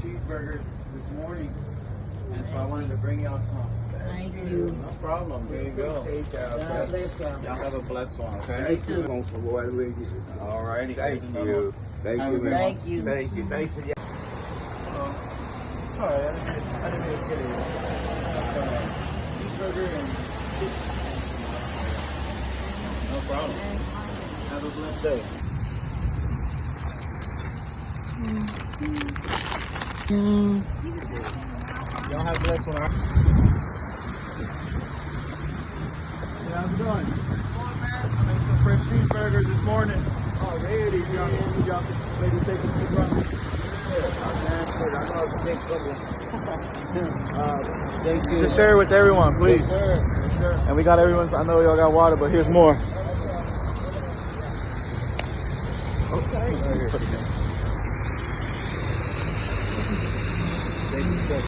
cheeseburgers this morning, and so I wanted to bring y'all some. Thank you. No problem. There you go. God bless y'all. Y'all have a blessed one, okay? Thank you. All righty. Thank you. Thank Have a you, good man. Thank you. Thank you. Thank you. Sorry, I didn't mean to get it. Cheeseburger and chicken. No problem. Have a blessed day. Y'all have a blessed one. Yeah, how's it going? I made some fresh cheeseburgers this morning. Already, y'all can maybe take a few from me. Thank you. Just share it with everyone, please. Yes, sir. Yes, sir. And we got everyone's. I know y'all got water, but here's more. Okay. Thank you, sir.